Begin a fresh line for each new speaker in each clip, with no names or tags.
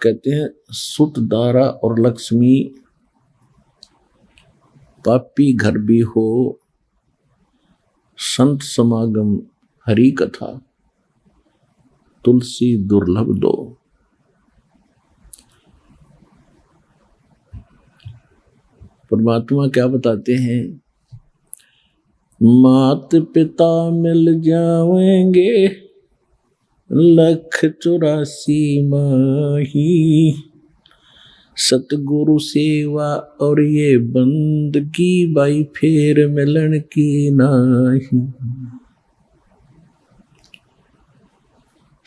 कहते हैं सुत दारा और लक्ष्मी पापी घर भी हो, संत समागम हरि कथा तुलसी दुर्लभ दो। परमात्मा क्या बताते हैं? मात पिता मिल जाएंगे 184 माही, सतगुरु सेवा और ये बंदगी बाई फेर मिलन की नाही।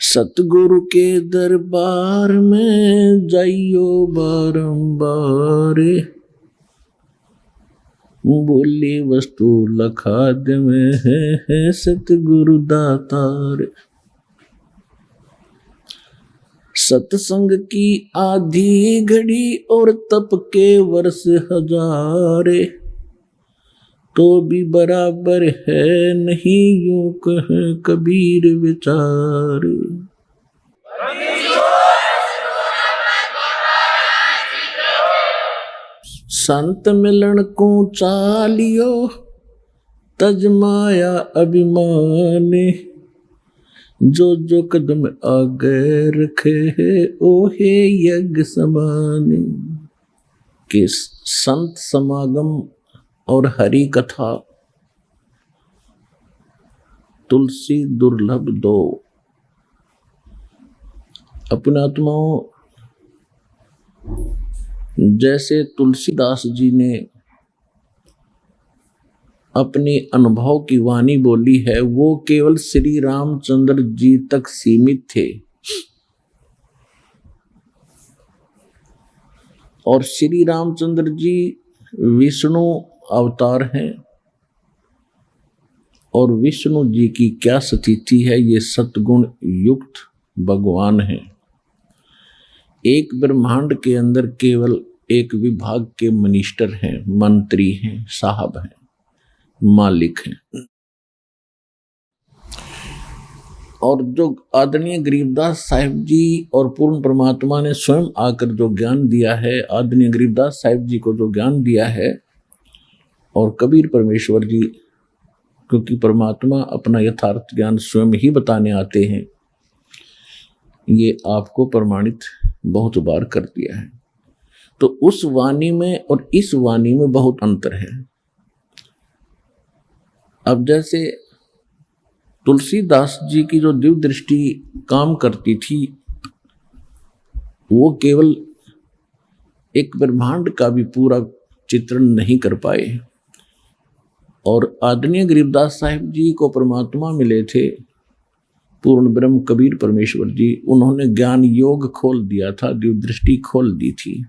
सतगुरु के दरबार में जाइयो बारंबार, बोली वस्तु लखा में है सतगुरु दातार। सत्संग की आधी घड़ी और तप के वर्ष 1000, तो भी बराबर है नहीं यूं कहे कबीर विचार। संत मिलन को चालियो तजमाया अभिमान, जो जो कदम आगे रखे है ओहे यज्ञ समान। कि संत समागम और हरि कथा तुलसी दुर्लभ दो। अपने आत्माओं, जैसे तुलसीदास जी ने अपने अनुभव की वाणी बोली है, वो केवल श्री रामचंद्र जी तक सीमित थे। और श्री रामचंद्र जी विष्णु अवतार हैं, और विष्णु जी की क्या स्थिति है? ये सतगुण युक्त भगवान हैं। एक ब्रह्मांड के अंदर केवल एक विभाग के मिनिस्टर हैं, मंत्री हैं, साहब हैं, मालिक हैं। और जो आदरणीय गरीबदास साहिब जी और पूर्ण परमात्मा ने स्वयं आकर जो ज्ञान दिया है, आदरणीय गरीबदास साहिब जी को जो ज्ञान दिया है, और कबीर परमेश्वर जी, क्योंकि परमात्मा अपना यथार्थ ज्ञान स्वयं ही बताने आते हैं, ये आपको प्रमाणित बहुत बार कर दिया है। तो उस वाणी में और इस वाणी में बहुत अंतर है। अब जैसे तुलसीदास जी की जो दिव्य दृष्टि काम करती थी, वो केवल एक ब्रह्मांड का भी पूरा चित्रण नहीं कर पाए। और आदरणीय गरीबदास साहिब जी को परमात्मा मिले थे, पूर्ण ब्रह्म कबीर परमेश्वर जी, उन्होंने ज्ञान योग खोल दिया था, दिव्य दृष्टि खोल दी थी।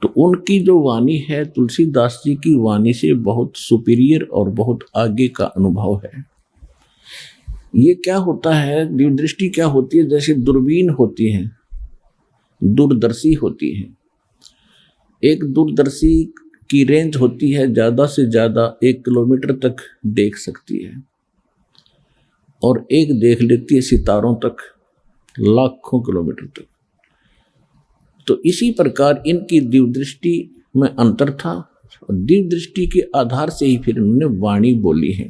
तो उनकी जो वाणी है तुलसीदास जी की वाणी से बहुत सुपीरियर और बहुत आगे का अनुभव है। ये क्या होता है, दिव्य दृष्टि क्या होती है? जैसे दूरबीन होती है, दूरदर्शी होती है। एक दूरदर्शी की रेंज होती है ज्यादा से ज्यादा 1 किलोमीटर तक देख सकती है, और एक देख लेती है सितारों तक, लाखों किलोमीटर तक। तो इसी प्रकार इनकी दिव्य दृष्टि में अंतर था, और दिव्य दृष्टि के आधार से ही फिर उन्होंने वाणी बोली है।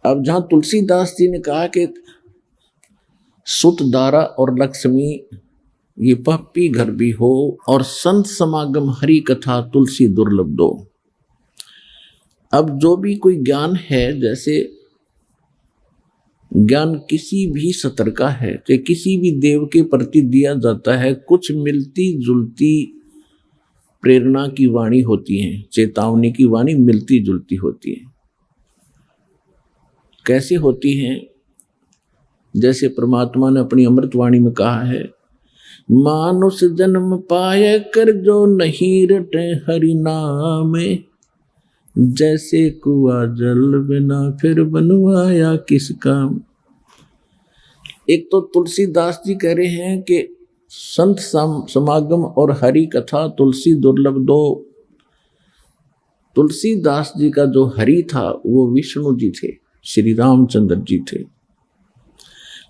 अब जहां तुलसीदास जी ने कहा कि सुत दारा और लक्ष्मी ये पापी घर भी हो, और संत समागम हरि कथा तुलसी दुर्लभ दो। अब जो भी कोई ज्ञान है, जैसे ज्ञान किसी भी स्तर का है, चाहे किसी भी देव के प्रति दिया जाता है, कुछ मिलती जुलती प्रेरणा की वाणी होती है, चेतावनी की वाणी मिलती जुलती होती है। कैसे होती हैं? जैसे परमात्मा ने अपनी अमृत वाणी में कहा है, मानुष जन्म पाए कर जो नहीं रटे हरि नाम, जैसे कुआ जल बिना फिर बनवाया किस काम। एक तो तुलसीदास जी कह रहे हैं कि संत समागम और हरि कथा तुलसी दुर्लभ दो। तुलसीदास जी का जो हरि था वो विष्णु जी थे, श्री रामचंद्र जी थे।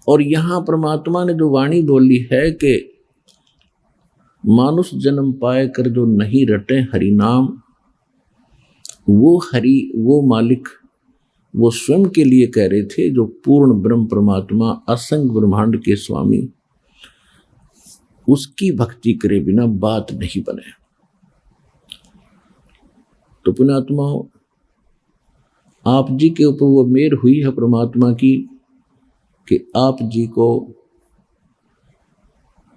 और यहाँ परमात्मा ने जो वाणी बोली है कि मानुष जन्म पाए कर जो नहीं रटे हरि नाम, वो हरि, वो मालिक, वो स्वयं के लिए कह रहे थे, जो पूर्ण ब्रह्म परमात्मा असंग ब्रह्मांड के स्वामी, उसकी भक्ति करे बिना बात नहीं बने। तो पुण्यात्माओं, आप जी के ऊपर वो मेहर हुई है परमात्मा की कि आप जी को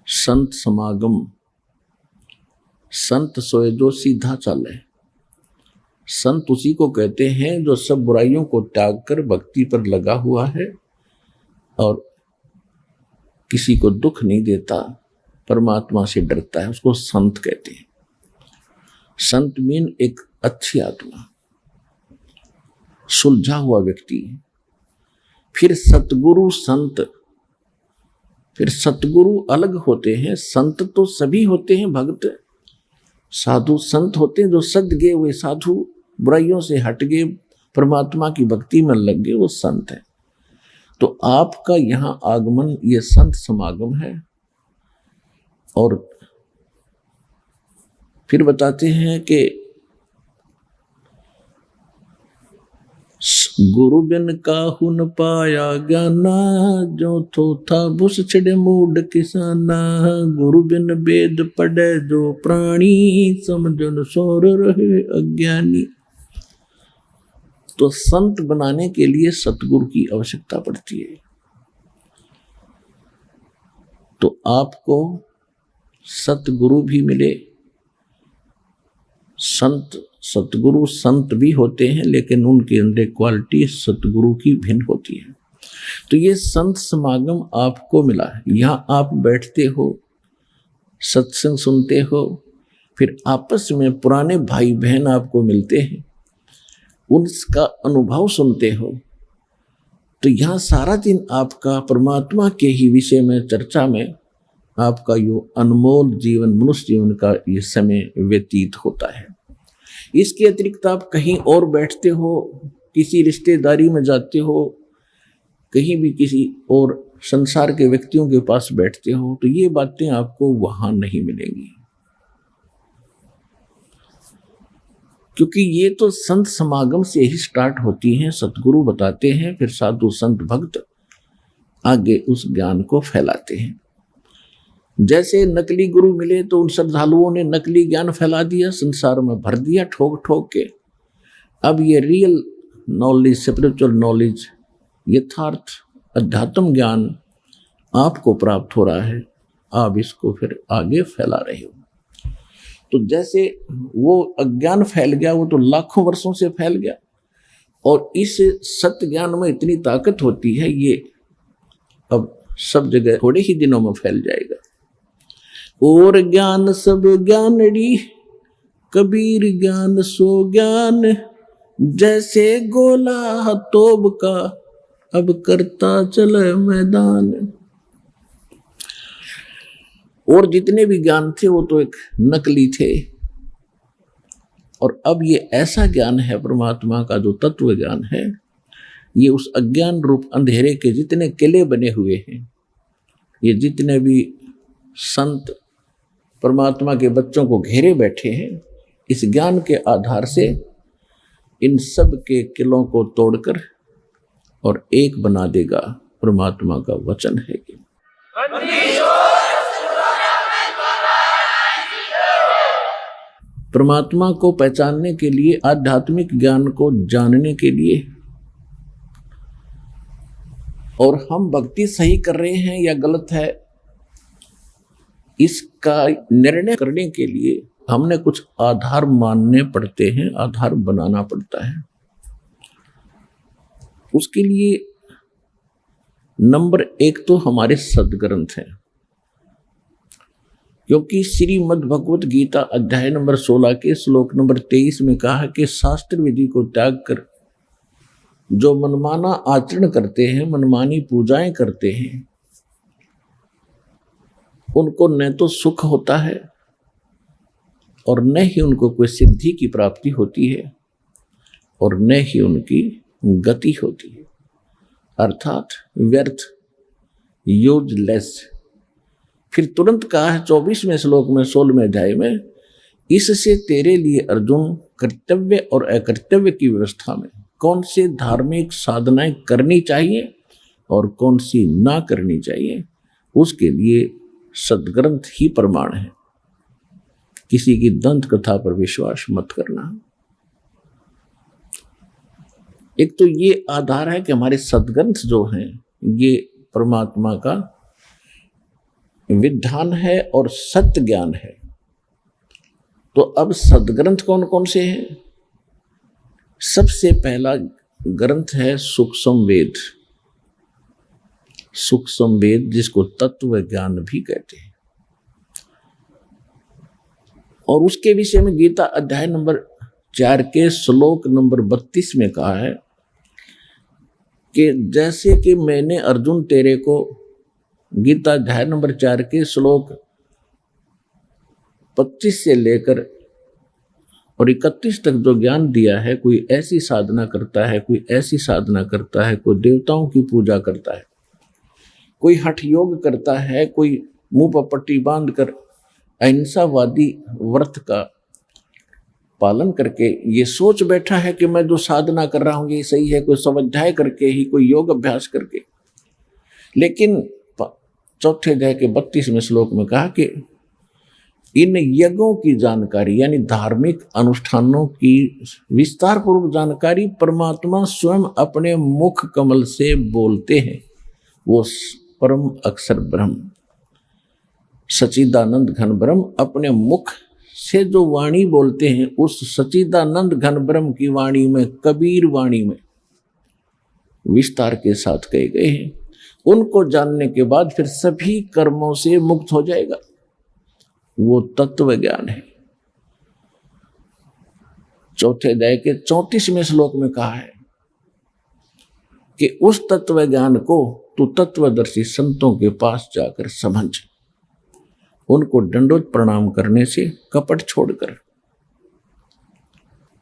संत समागम, संत सोए जो सीधा चले, संत उसी को कहते हैं जो सब बुराइयों को त्याग कर भक्ति पर लगा हुआ है और किसी को दुख नहीं देता, परमात्मा से डरता है, उसको संत कहते हैं। संत मीन एक अच्छी आत्मा, सुलझा हुआ व्यक्ति। फिर सतगुरु संत, फिर सतगुरु अलग होते हैं, संत तो सभी होते हैं, भक्त साधु संत होते हैं जो सद गए हुए साधु, बुराइयों से हट गए, परमात्मा की भक्ति में लग गए, वो संत है। तो आपका यहाँ आगमन ये संत समागम है। और फिर बताते हैं कि गुरु बिन काहू न पाया ज्ञाना, जो थो था बुस छिड़े मूड किसाना, गुरु बिन वेद पढ़े जो प्राणी, समझन सोर रहे अज्ञानी। तो संत बनाने के लिए सतगुरु की आवश्यकता पड़ती है। तो आपको सतगुरु भी मिले, संत सतगुरु संत भी होते हैं, लेकिन उनके अंदर क्वालिटी सतगुरु की भिन्न होती है। तो ये संत समागम आपको मिला है। यहाँ आप बैठते हो, सत्संग सुनते हो, फिर आपस में पुराने भाई बहन आपको मिलते हैं, उनका अनुभव सुनते हो। तो यहाँ सारा दिन आपका परमात्मा के ही विषय में चर्चा में आपका यो अनमोल जीवन, मनुष्य जीवन का ये समय व्यतीत होता है। इसके अतिरिक्त आप कहीं और बैठते हो, किसी रिश्तेदारी में जाते हो, कहीं भी किसी और संसार के व्यक्तियों के पास बैठते हो, तो ये बातें आपको वहां नहीं मिलेंगी, क्योंकि ये तो संत समागम से ही स्टार्ट होती हैं। सतगुरु बताते हैं, फिर साधु संत भक्त आगे उस ज्ञान को फैलाते हैं। जैसे नकली गुरु मिले तो उन श्रद्धालुओं ने नकली ज्ञान फैला दिया, संसार में भर दिया ठोक ठोक के। अब ये रियल नॉलेज, स्पिरिचुअल नॉलेज, यथार्थ अध्यात्म ज्ञान आपको प्राप्त हो रहा है, आप इसको फिर आगे फैला रहे हो। तो जैसे वो अज्ञान फैल गया, वो तो लाखों वर्षों से फैल गया, और इस सत्य ज्ञान में इतनी ताकत होती है, ये अब सब जगह थोड़े ही दिनों में फैल जाएगा। और ज्ञान सब ज्ञानड़ी, कबीर ज्ञान सो ज्ञान, जैसे गोला तोब का अब करता चले मैदान। और जितने भी ज्ञान थे वो तो एक नकली थे, और अब ये ऐसा ज्ञान है परमात्मा का जो तत्व ज्ञान है, ये उस अज्ञान रूप अंधेरे के जितने किले बने हुए हैं, ये जितने भी संत परमात्मा के बच्चों को घेरे बैठे हैं, इस ज्ञान के आधार से इन सब के किलों को तोड़कर और एक बना देगा। परमात्मा का वचन है कि परमात्मा को पहचानने के लिए, आध्यात्मिक ज्ञान को जानने के लिए, और हम भक्ति सही कर रहे हैं या गलत है, इसका निर्णय करने के लिए हमने कुछ आधार मानने पड़ते हैं, आधार बनाना पड़ता है। उसके लिए नंबर 1 तो हमारे सदग्रंथ हैं, क्योंकि श्रीमद् भगवत गीता अध्याय नंबर 16 के श्लोक नंबर 23 में कहा कि शास्त्र विधि को त्याग कर जो मनमाना आचरण करते हैं, मनमानी पूजाएं करते हैं, उनको न तो सुख होता है और न ही उनको कोई सिद्धि की प्राप्ति होती है और न ही उनकी गति होती है, अर्थात व्यर्थ, यूजलेस, फिर तुरंत कहा है 24वें श्लोक में 16वें अध्याय में, इससे तेरे लिए अर्जुन कर्तव्य और अकर्तव्य की व्यवस्था में कौन सी धार्मिक साधनाएं करनी चाहिए और कौन सी ना करनी चाहिए, उसके लिए सदग्रंथ ही प्रमाण है। किसी की दंत कथा पर विश्वास मत करना। एक तो ये आधार है कि हमारे सदग्रंथ जो हैं ये परमात्मा का विधान है और सत्य ज्ञान है। तो अब सदग्रंथ कौन कौन से हैं? सबसे पहला ग्रंथ है सूक्ष्म वेद। सूक्ष्म वेद जिसको तत्व ज्ञान भी कहते हैं, और उसके विषय में गीता अध्याय नंबर 4 के श्लोक नंबर 32 में कहा है कि जैसे कि मैंने अर्जुन तेरे को गीता अध्याय नंबर 4 के श्लोक 25 से लेकर और 31 तक जो ज्ञान दिया है, कोई ऐसी साधना करता है, कोई ऐसी साधना करता है, कोई देवताओं की पूजा करता है, कोई हठ योग करता है, कोई मुंह पर पट्टी बांधकर अहिंसावादी व्रत का पालन करके ये सोच बैठा है कि मैं जो साधना कर रहा हूं ये सही है, कोई स्वाध्याय करके ही, कोई योग अभ्यास करके। लेकिन 4 अध्याय के 32वें श्लोक में कहा कि इन यज्ञों की जानकारी यानी धार्मिक अनुष्ठानों की विस्तार पूर्वक जानकारी परमात्मा स्वयं अपने मुख कमल से बोलते हैं। वो परम अक्षर ब्रह्म सच्चिदानंद घन ब्रह्म अपने मुख से जो वाणी बोलते हैं, उस सच्चिदानंद घन ब्रह्म की वाणी में, कबीर वाणी में विस्तार के साथ कहे गए हैं। उनको जानने के बाद फिर सभी कर्मों से मुक्त हो जाएगा। वो तत्व ज्ञान है। 4 अध्याय के 34वें श्लोक में कहा है कि उस तत्व ज्ञान को तू तत्वदर्शी संतों के पास जाकर समझ, उनको दंडोत प्रणाम करने से, कपट छोड़कर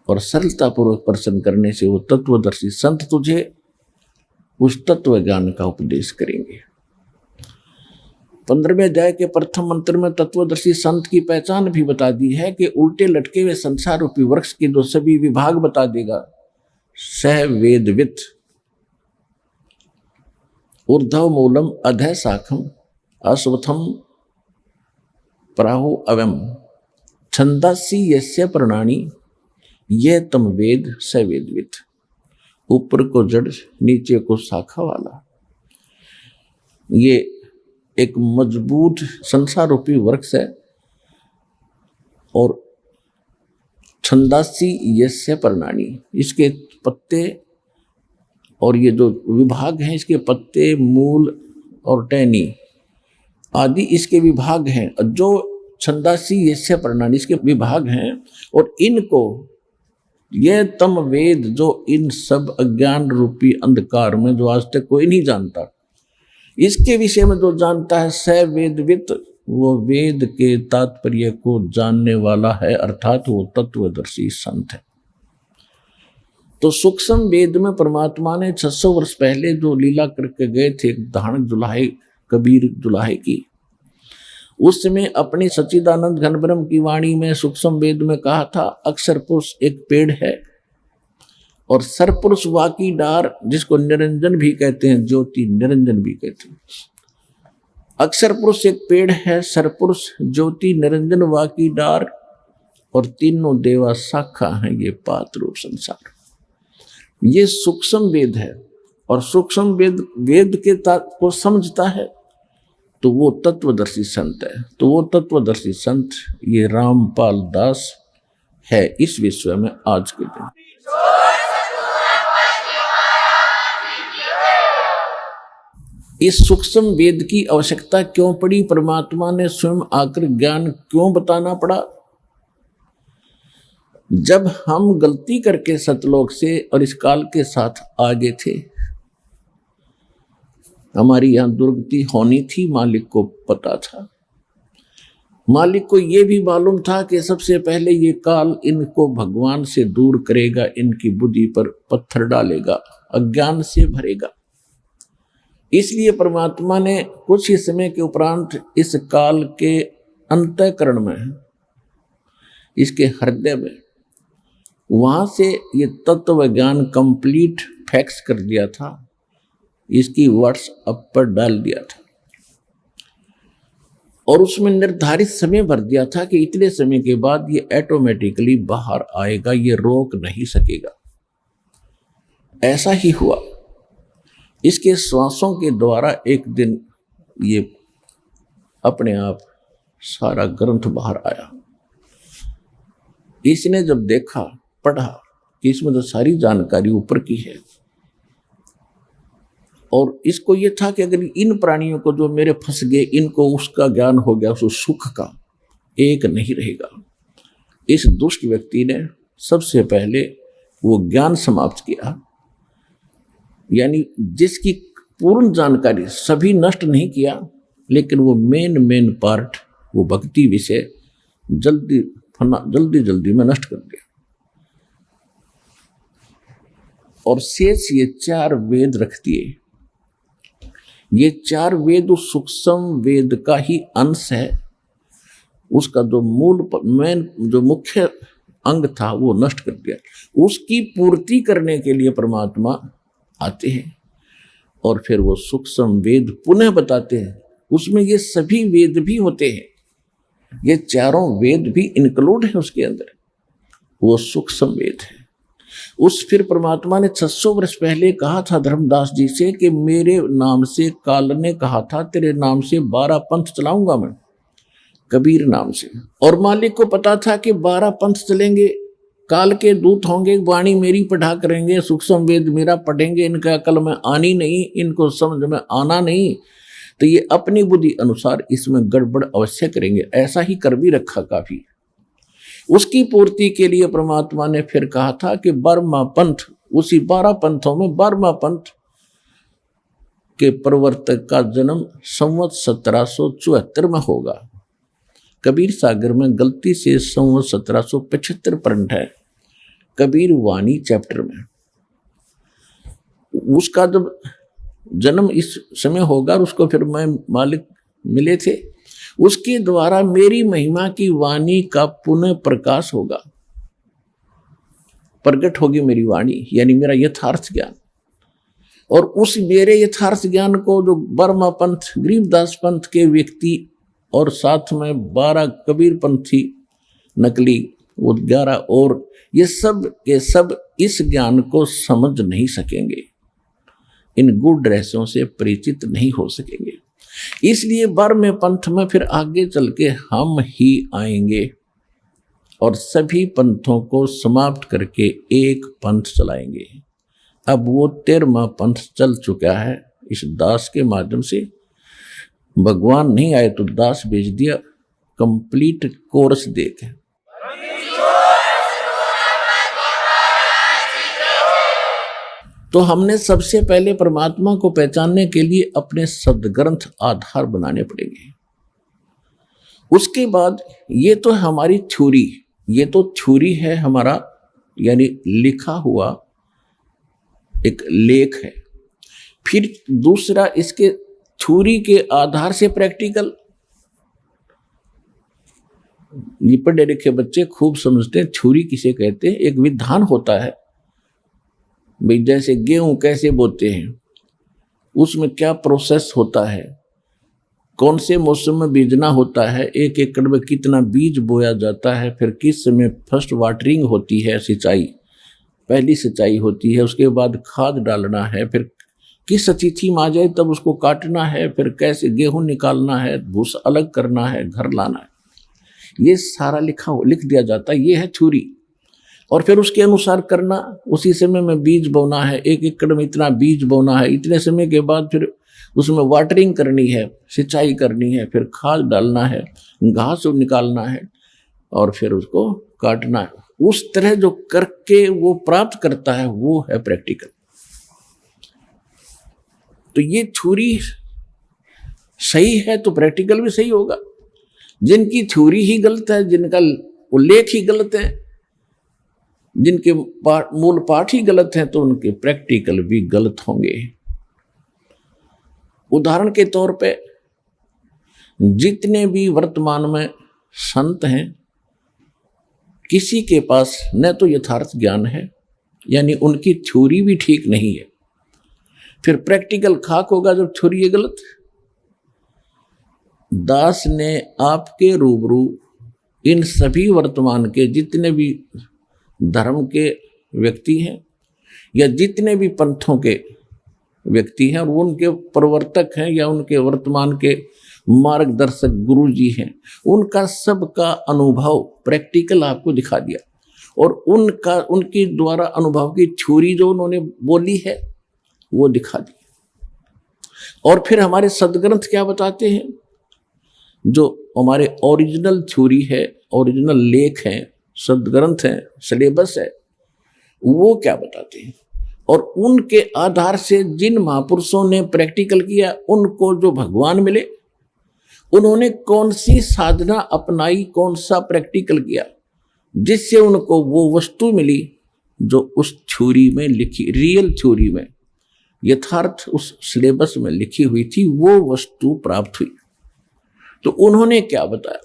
और सरलतापूर्वक प्रसन्न करने से वो तत्वदर्शी संत तुझे उस तत्व ज्ञान का उपदेश करेंगे। 15वें अध्याय के प्रथम मंत्र में तत्वदर्शी संत की पहचान भी बता दी है कि उल्टे लटके हुए संसार रूपी वृक्ष के जो सभी विभाग बता देगा। सह वेदवित ऊर्ध्व मूलम अधः शाखम अश्वत्थम प्राहु अवम छंदासी यस्य प्रणानी ये तम वेद स वेदवित। ऊपर को जड़ नीचे को शाखा वाला ये एक मजबूत संसार रूपी वृक्ष है। और छंदासी यस्य प्रणानी, इसके पत्ते और ये जो विभाग हैं, इसके पत्ते, मूल और टहनी आदि इसके विभाग हैं। जो छंदासी यस्य प्रणानी इसके विभाग हैं, और इनको ये तम वेद जो इन सब अज्ञान रूपी अंधकार में जो आज तक कोई नहीं जानता, इसके विषय में जो जानता है स वेदवित, वो वेद के तात्पर्य को जानने वाला है, अर्थात वो तत्वदर्शी संत है। तो सूक्ष्म वेद में परमात्मा ने 600 वर्ष पहले जो लीला करके गए थे धारण जुलाहे कबीर जुलाहे की, उस समय अपनी सच्चिदानंद घन ब्रह्म की वाणी में सूक्ष्म वेद में कहा था अक्षर पुरुष एक पेड़ है और सरपुरुष वाकी डार, जिसको निरंजन भी कहते हैं, ज्योति निरंजन भी कहते हैं। अक्षर पुरुष एक पेड़ है, सरपुरुष ज्योति निरंजन वाकी डार, और तीनों देवा शाखा हैं ये पात रूप संसार। ये सूक्ष्म वेद है, और सूक्ष्म वेद वेद के को समझता है तो वो तत्वदर्शी संत है। तो वो तत्वदर्शी संत ये रामपाल दास है इस विश्व में आज के दिन। इस सूक्ष्म वेद की आवश्यकता क्यों पड़ी? परमात्मा ने स्वयं आकर ज्ञान क्यों बताना पड़ा? जब हम गलती करके सतलोक से और इस काल के साथ आगे थे, हमारी यहां दुर्गति होनी थी, मालिक को पता था। मालिक को यह भी मालूम था कि सबसे पहले ये काल इनको भगवान से दूर करेगा, इनकी बुद्धि पर पत्थर डालेगा, अज्ञान से भरेगा। इसलिए परमात्मा ने कुछ ही समय के उपरांत इस काल के अंतःकरण में, इसके हृदय में, वहां से ये तत्व ज्ञान कंप्लीट फैक्स कर दिया था, इसकी व्हाट्सएप पर डाल दिया था और उसमें निर्धारित समय भर दिया था कि इतने समय के बाद ये ऑटोमेटिकली बाहर आएगा, ये रोक नहीं सकेगा। ऐसा ही हुआ। इसके श्वासों के द्वारा एक दिन ये अपने आप सारा ग्रंथ बाहर आया। इसने जब देखा, पढ़ा कि इसमें तो सारी जानकारी ऊपर की है, और इसको ये था कि अगर इन प्राणियों को जो मेरे फंस गए, इनको उसका ज्ञान हो गया, उस सुख का एक नहीं रहेगा। इस दुष्ट व्यक्ति ने सबसे पहले वो ज्ञान समाप्त किया, यानी जिसकी पूर्ण जानकारी सभी नष्ट नहीं किया, लेकिन वो मेन पार्ट, वो भक्ति विषय जल्दी में नष्ट कर दिया। और शेष ये 4 वेद रख दिए। ये 4 वेद उस सूक्ष्म वेद का ही अंश है। उसका जो जो मुख्य अंग था वो नष्ट कर दिया। उसकी पूर्ति करने के लिए परमात्मा आते हैं और फिर वो सूक्ष्म वेद पुनः बताते हैं। उसमें ये सभी वेद भी होते हैं, ये 4 वेद भी इंक्लूड है उसके अंदर। वो सूक्ष्म वेद है। उस फिर परमात्मा ने 600 वर्ष पहले कहा था धर्मदास जी से कि मेरे नाम से काल ने कहा था तेरे नाम से 12 पंथ चलाऊंगा मैं, कबीर नाम से। और मालिक को पता था कि 12 पंथ चलेंगे, काल के दूत होंगे, वाणी मेरी पढ़ा करेंगे, सूक्ष्म वेद मेरा पढ़ेंगे, इनका अकल में आनी नहीं, इनको समझ में आना नहीं, तो ये अपनी बुद्धि अनुसार इसमें गड़बड़ अवश्य करेंगे। ऐसा ही कर भी रखा काफी। उसकी पूर्ति के लिए परमात्मा ने फिर कहा था कि 12वां पंथ, उसी 12 पंथों में 12वां पंथ के प्रवर्तक का जन्म संवत 1774 में होगा। कबीर सागर में गलती से संवत 1775 पंथ है, कबीर वाणी चैप्टर में। उसका जब जन्म इस समय होगा, उसको फिर मैं मालिक मिले थे, उसके द्वारा मेरी महिमा की वाणी का पुनः प्रकाश होगा, प्रकट होगी मेरी वाणी, यानी मेरा यथार्थ ज्ञान। और उस मेरे यथार्थ ज्ञान को जो बर्मा पंथ, गरीबदास पंथ के व्यक्ति और साथ में 12 कबीर पंथी नकली, वो 11 और ये सब के सब इस ज्ञान को समझ नहीं सकेंगे, इन गूढ़ रहस्यों से परिचित नहीं हो सकेंगे। इसलिए 12वें पंथ में फिर आगे चल के हम ही आएंगे और सभी पंथों को समाप्त करके एक पंथ चलाएंगे। अब वो 13वां पंथ चल चुका है इस दास के माध्यम से। भगवान नहीं आए तो दास भेज दिया कंप्लीट कोर्स देके। तो हमने सबसे पहले परमात्मा को पहचानने के लिए अपने सदग्रंथ आधार बनाने पड़ेंगे। उसके बाद ये तो हमारी थ्योरी, ये तो थ्योरी है हमारा, यानी लिखा हुआ एक लेख है। फिर दूसरा इसके थ्योरी के आधार से प्रैक्टिकल। ये पढ़े लिखे बच्चे खूब समझते हैं थ्योरी किसे कहते हैं। एक विधान होता है भाई, जैसे गेहूं कैसे बोते हैं, उसमें क्या प्रोसेस होता है, कौन से मौसम में बीजना होता है, 1 एकड़ में कितना बीज बोया जाता है, फिर किस समय फर्स्ट वाटरिंग होती है, सिंचाई, पहली सिंचाई होती है, उसके बाद खाद डालना है, फिर किस तिथि में आ जाए तब उसको काटना है, फिर कैसे गेहूं निकालना है, भूसा अलग करना है, घर लाना है, ये सारा लिख दिया जाता है। ये है थ्योरी। और फिर उसके अनुसार करना, उसी समय में बीज बोना है, 1 एकड़ में इतना बीज बोना है, इतने समय के बाद फिर उसमें वाटरिंग करनी है, सिंचाई करनी है, फिर खाद डालना है, घास निकालना है और फिर उसको काटना है। उस तरह जो करके वो प्राप्त करता है वो है प्रैक्टिकल। तो ये थ्योरी सही है तो प्रैक्टिकल भी सही होगा। जिनकी थ्योरी ही गलत है, जिनका उल्लेख ही गलत है, जिनके मूल पाठ ही गलत हैं, तो उनके प्रैक्टिकल भी गलत होंगे। उदाहरण के तौर पे जितने भी वर्तमान में संत हैं, किसी के पास न तो यथार्थ ज्ञान है, यानी उनकी थ्योरी भी ठीक नहीं है। फिर प्रैक्टिकल खाक होगा जब थ्योरी है गलत। दास ने आपके रूबरू इन सभी वर्तमान के जितने भी धर्म के व्यक्ति हैं या जितने भी पंथों के व्यक्ति हैं और वो उनके प्रवर्तक हैं या उनके वर्तमान के मार्गदर्शक गुरु जी हैं, उनका सबका अनुभव प्रैक्टिकल आपको दिखा दिया और उनकी द्वारा अनुभव की थ्योरी जो उन्होंने बोली है वो दिखा दी। और फिर हमारे सदग्रंथ क्या बताते हैं, जो हमारे ओरिजिनल थ्योरी है, ओरिजिनल लेख हैं, सदग्रंथ हैं, सिलेबस है, वो क्या बताते हैं। और उनके आधार से जिन महापुरुषों ने प्रैक्टिकल किया, उनको जो भगवान मिले, उन्होंने कौन सी साधना अपनाई, कौन सा प्रैक्टिकल किया, जिससे उनको वो वस्तु मिली जो उस थ्योरी में लिखी, रियल थ्योरी में, यथार्थ उस सिलेबस में लिखी हुई थी, वो वस्तु प्राप्त हुई। तो उन्होंने क्या बताया,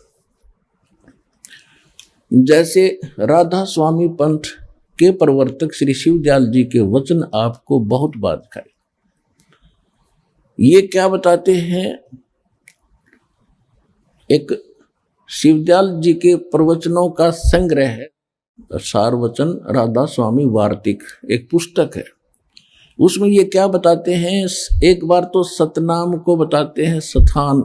जैसे राधा स्वामी पंथ के प्रवर्तक श्री शिवदयाल जी के वचन आपको बहुत बार दिखाए। ये क्या बताते हैं, एक शिवदयाल जी के प्रवचनों का संग्रह है, सार वचन राधा स्वामी वार्तिक एक पुस्तक है। उसमें ये क्या बताते हैं, एक बार तो सतनाम को बताते हैं सथान,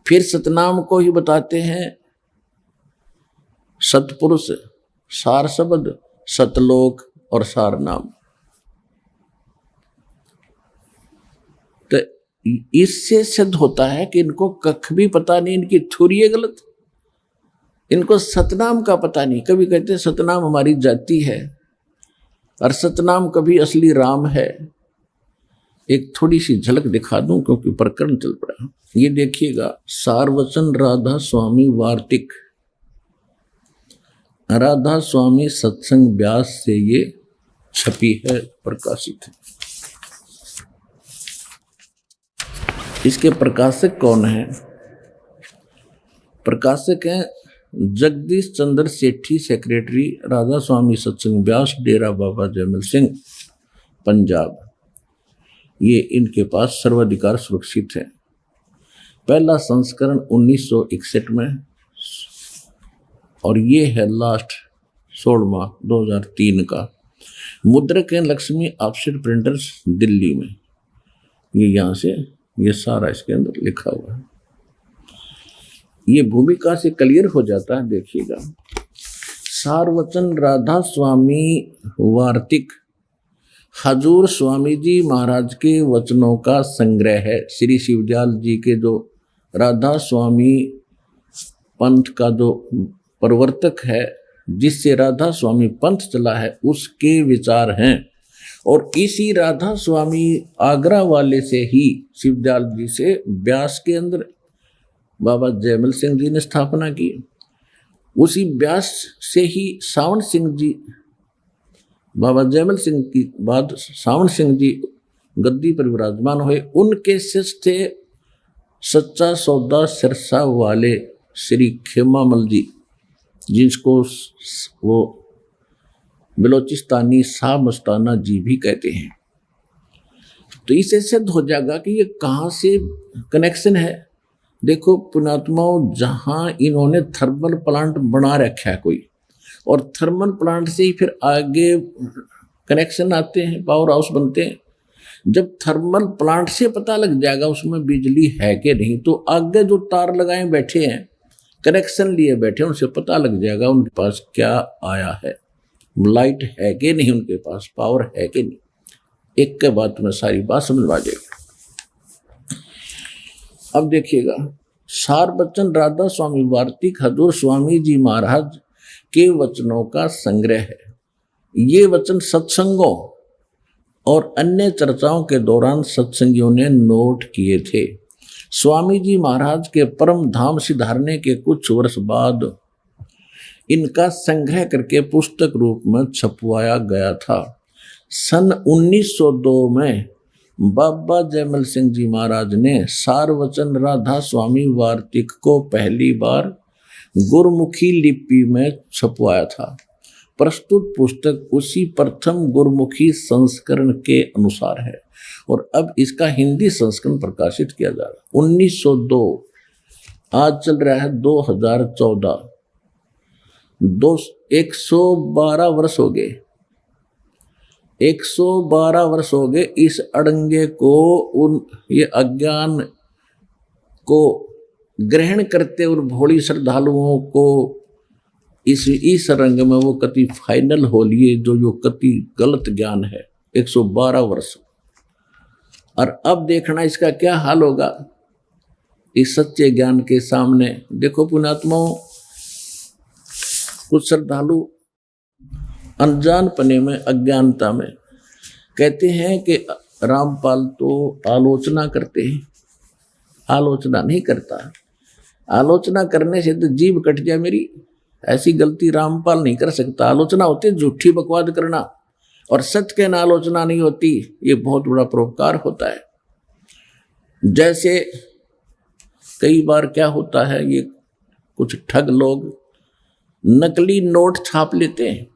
फिर सतनाम को ही बताते हैं सतपुरुष, सार शब्द, सतलोक और सार नाम। तो इससे सिद्ध होता है कि इनको कख भी पता नहीं, इनकी थ्योरी है गलत, इनको सतनाम का पता नहीं। कभी कहते हैं सतनाम हमारी जाति है और सतनाम कभी असली राम है। एक थोड़ी सी झलक दिखा दूं क्योंकि प्रकरण चल पड़ा। ये देखिएगा, सारवचन राधा स्वामी वार्तिक, राधा स्वामी सत्संग व्यास से ये छपी है, प्रकाशित है। इसके प्रकाशक कौन है? प्रकाशक हैं जगदीश चंद्र सेठी, सेक्रेटरी, राधा स्वामी सत्संग व्यास, डेरा बाबा जयमल सिंह, पंजाब। ये इनके पास सर्वाधिकार सुरक्षित है। पहला संस्करण 1961 में और ये है लास्ट 16वां 2003 का। मुद्रक है लक्ष्मी ऑफसेट प्रिंटर्स, दिल्ली में। ये यहाँ से ये सारा इसके अंदर लिखा हुआ है। ये भूमिका से क्लियर हो जाता है। देखिएगा, सारवचन राधा स्वामी वार्तिक हजूर स्वामी जी महाराज के वचनों का संग्रह है। श्री शिवदयाल जी के जो राधा स्वामी पंथ का जो प्रवर्तक है, जिससे राधा स्वामी पंथ चला है, उसके विचार हैं। और इसी राधा स्वामी आगरा वाले से ही शिवदयाल जी से व्यास के अंदर बाबा जयमल सिंह जी ने स्थापना की। उसी व्यास से ही सावन सिंह जी, बाबा जयमल सिंह की बाद सावन सिंह जी गद्दी पर विराजमान हुए। उनके शिष्य थे सच्चा सौदा सिरसा वाले श्री खेमामल जी, जिसको वो बलोचिस्तानी शाह मस्ताना जी भी कहते हैं। तो इससे सिद्ध हो जाएगा कि ये कहाँ से कनेक्शन है। देखो पुणात्माओं, जहाँ इन्होंने थर्मल प्लांट बना रखा है कोई, और थर्मल प्लांट से ही फिर आगे कनेक्शन आते हैं, पावर हाउस बनते हैं। जब थर्मल प्लांट से पता लग जाएगा उसमें बिजली है कि नहीं, तो आगे जो तार लगाए बैठे हैं, कनेक्शन लिए बैठे हैं, उनसे पता लग जाएगा उनके पास क्या आया है, लाइट है कि नहीं, उनके पास पावर है कि नहीं। एक के बाद में सारी बात समझ जाएगी। अब देखिएगा, सारवचन राधा स्वामी वार्तिक हजूर स्वामी जी महाराज के वचनों का संग्रह है। ये वचन सत्संगों और अन्य चर्चाओं के दौरान सत्संगियों ने नोट किए थे। स्वामी जी महाराज के परम धाम सिधारने के कुछ वर्ष बाद इनका संग्रह करके पुस्तक रूप में छपवाया गया था। सन 1902 में बाबा जयमल सिंह जी महाराज ने सारवचन राधा स्वामी वार्तिक को पहली बार गुरमुखी लिपि में छपवाया था। प्रस्तुत पुस्तक उसी प्रथम गुरमुखी संस्करण के अनुसार है और अब इसका हिंदी संस्करण प्रकाशित किया जा रहा है। 1902, आज चल रहा है 2014, 112 वर्ष हो गए। 112 वर्ष हो गए इस अड़ंगे को, ये अज्ञान को ग्रहण करते और भोली श्रद्धालुओं को इस रंग में वो कति फाइनल हो लिए जो कति गलत ज्ञान है। 112 वर्ष। और अब देखना इसका क्या हाल होगा इस सच्चे ज्ञान के सामने। देखो पुण्यात्माओं, कुछ श्रद्धालु अनजानपने में, अज्ञानता में कहते हैं कि रामपाल तो आलोचना करते हैं। आलोचना नहीं करता। आलोचना करने से तो जीभ कट जाए मेरी, ऐसी गलती रामपाल नहीं कर सकता। आलोचना होती है झूठी बकवाद करना, और सत्य कहना आलोचना नहीं होती। ये बहुत बड़ा परोपकार होता है। जैसे कई बार क्या होता है, ये कुछ ठग लोग नकली नोट छाप लेते हैं।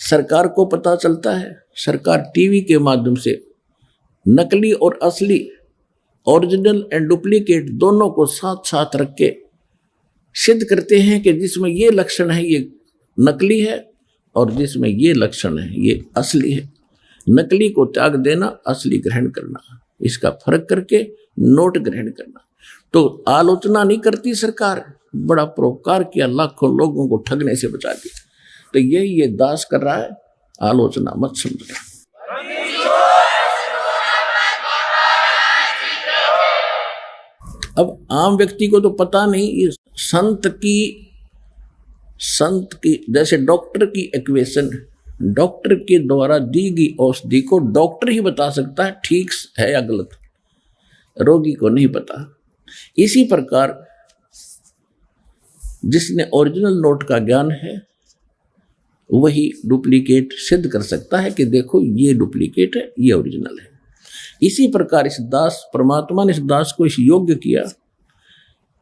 सरकार को पता चलता है, सरकार टीवी के माध्यम से नकली और असली, ओरिजिनल एंड डुप्लीकेट दोनों को साथ साथ रख के सिद्ध करते हैं कि जिसमें ये लक्षण है ये नकली है और जिसमें ये लक्षण है ये असली है। नकली को त्याग देना, असली ग्रहण करना, इसका फर्क करके नोट ग्रहण करना। तो आलोचना नहीं करती सरकार, बड़ा परोपकार किया, लाखों लोगों को ठगने से बचा दिया। तो यही ये दास कर रहा है, आलोचना मत समझना। अब आम व्यक्ति को तो पता नहीं, ये संत की जैसे डॉक्टर की इक्वेशन, डॉक्टर के द्वारा दी गई औषधि को डॉक्टर ही बता सकता है ठीक है या गलत, रोगी को नहीं पता। इसी प्रकार जिसने ओरिजिनल नोट का ज्ञान है वही डुप्लीकेट सिद्ध कर सकता है कि देखो ये डुप्लीकेट है, ये ओरिजिनल है। इसी प्रकार इस दास, परमात्मा ने इस दास को इस योग्य किया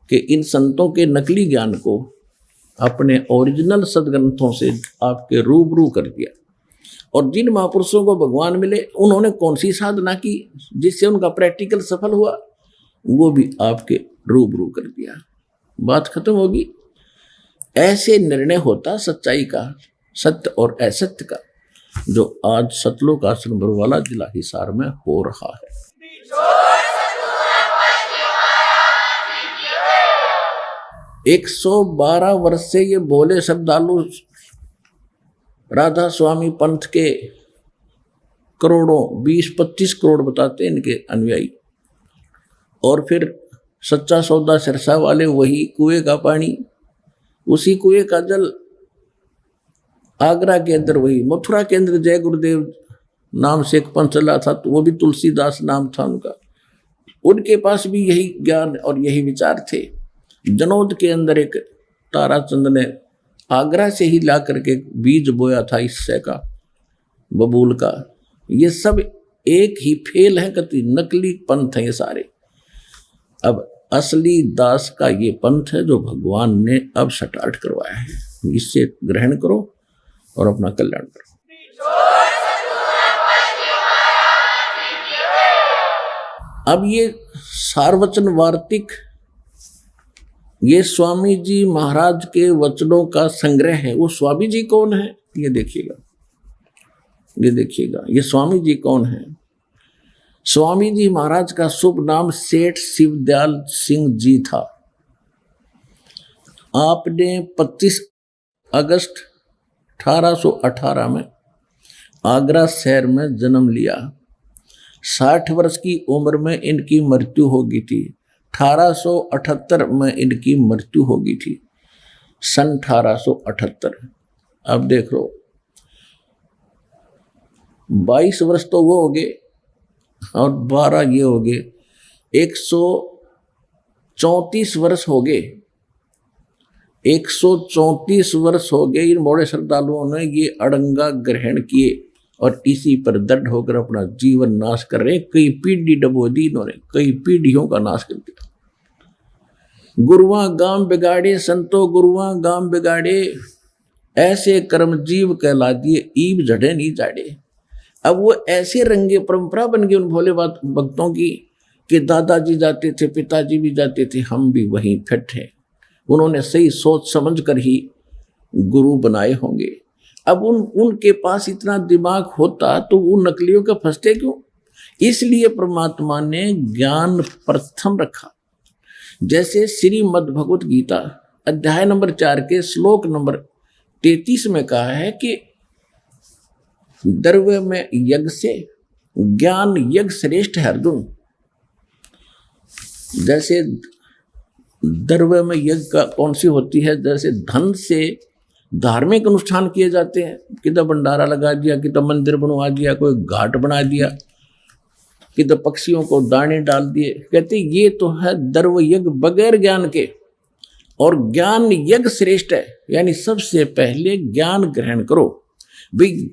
कि इन संतों के नकली ज्ञान को अपने ओरिजिनल सदग्रंथों से आपके रूबरू कर दिया। और जिन महापुरुषों को भगवान मिले उन्होंने कौन सी साधना की जिससे उनका प्रैक्टिकल सफल हुआ, वो भी आपके रूबरू कर दिया। बात खत्म होगी। ऐसे निर्णय होता सच्चाई का, सत्य और असत्य का, जो आज सतलोक आश्रम बरवाला जिला हिसार में हो रहा है। 112 वर्ष से ये बोले श्रद्धालु राधा स्वामी पंथ के करोड़ों, 20-25 करोड़ बताते हैं इनके अनुयायी। और फिर सच्चा सौदा सिरसा वाले, वही कुएं का पानी, उसी कुएं का जल, आगरा के अंदर वही, मथुरा के अंदर जय गुरुदेव नाम से एक पंथ चला था, तो वो भी तुलसीदास नाम था उनका। उनके पास भी यही ज्ञान और यही विचार थे। जनौद के अंदर एक ताराचंद ने आगरा से ही ला करके बीज बोया था इससे का, बबूल का। ये सब एक ही फेल है, कति नकली पंथ है ये सारे। अब असली दास का ये पंथ है जो भगवान ने अब स्टार्ट करवाया है। इससे ग्रहण करो और अपना कल्याण करो। अब ये सारवचन वार्तिक, ये स्वामी जी महाराज के वचनों का संग्रह है। वो स्वामी जी कौन है ये देखिएगा, ये देखिएगा, ये स्वामी जी कौन है। स्वामी जी महाराज का शुभ नाम सेठ शिवदयाल सिंह जी था। आपने 25 अगस्त 1818 में आगरा शहर में जन्म लिया। 60 वर्ष की उम्र में इनकी मृत्यु हो गई थी। 1878 में इनकी मृत्यु हो गई थी, सन 1878। अब देख लो, 22 वर्ष तो वो हो गए और 12 ये हो गए, 134 वर्ष हो गए। 134 वर्ष हो गए इन बड़े श्रद्धालुओं ने ये अड़ंगा ग्रहण किए और इसी पर दृढ़ होकर अपना जीवन नाश कर रहे। कई पीढ़ी डबो दी इन्होंने, कई पीढ़ियों का नाश कर दिया। गुरुआ गांव बिगाड़े संतो, गुरुआ गांव बिगाड़े, ऐसे कर्म जीव कहला दिए, ईब झड़े नहीं जाड़े। अब वो ऐसे रंगे परंपरा बन गई उन भोले भक्तों की कि दादाजी जाते थे, पिताजी भी जाते थे, हम भी वहीं फिट हैं। उन्होंने सही सोच समझ कर ही गुरु बनाए होंगे। अब उनके पास इतना दिमाग होता तो वो नकलियों के फंसते क्यों? इसलिए परमात्मा ने ज्ञान प्रथम रखा। जैसे श्रीमद् भगवत गीता अध्याय नंबर 4 के श्लोक नंबर 33 में कहा है कि द्रव्य में यज्ञ से ज्ञान यज्ञ श्रेष्ठ है अर्जुन। जैसे द्रव्य में यज्ञ का कौन सी होती है? जैसे धन से धार्मिक अनुष्ठान किए जाते हैं, किधर भंडारा लगा दिया, किधर मंदिर बनवा दिया, कोई घाट बना दिया, किधर पक्षियों को दाने डाल दिए। कहते ये तो है द्रव्य यज्ञ बगैर ज्ञान के, और ज्ञान यज्ञ श्रेष्ठ है। यानी सबसे पहले ज्ञान ग्रहण करो भाई,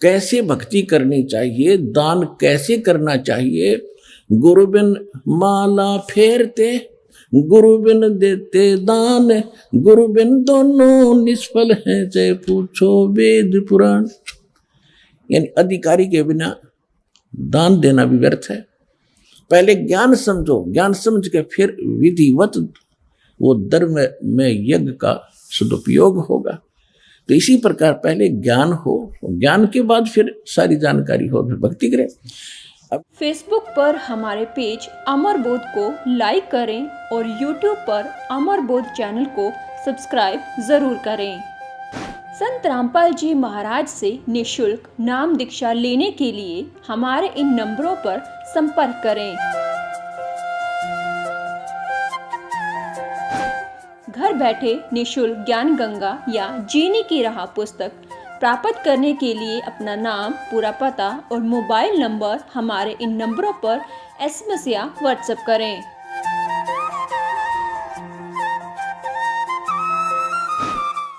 कैसे भक्ति करनी चाहिए, दान कैसे करना चाहिए। गुरु बिन माला फेरते, गुरु बिन देते दान, गुरु बिन दोनों निष्फल हैं, चाहे पूछो वेद पुराण। यानी अधिकारी के बिना दान देना भी व्यर्थ है। पहले ज्ञान समझो, ज्ञान समझ के फिर विधिवत वो धर्म में यज्ञ का सदुपयोग होगा। तो इसी प्रकार पहले ज्ञान हो, ज्ञान के बाद फिर सारी जानकारी हो, फिर भक्ति करें।
फेसबुक पर हमारे पेज अमर बोध को लाइक करें और यूट्यूब पर अमर बोध चैनल को सब्सक्राइब जरूर करें। संत रामपाल जी महाराज से निःशुल्क नाम दीक्षा लेने के लिए हमारे इन नंबरों पर संपर्क करें। घर बैठे निःशुल्क ज्ञान गंगा या जीने की राह पुस्तक प्राप्त करने के लिए अपना नाम, पूरा पता और मोबाइल नंबर हमारे इन नंबरों पर SMS या WhatsApp करें।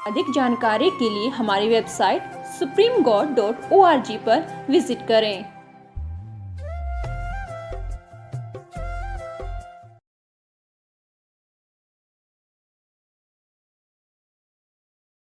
अधिक जानकारी के लिए हमारी वेबसाइट supremegod.org पर विजिट करें।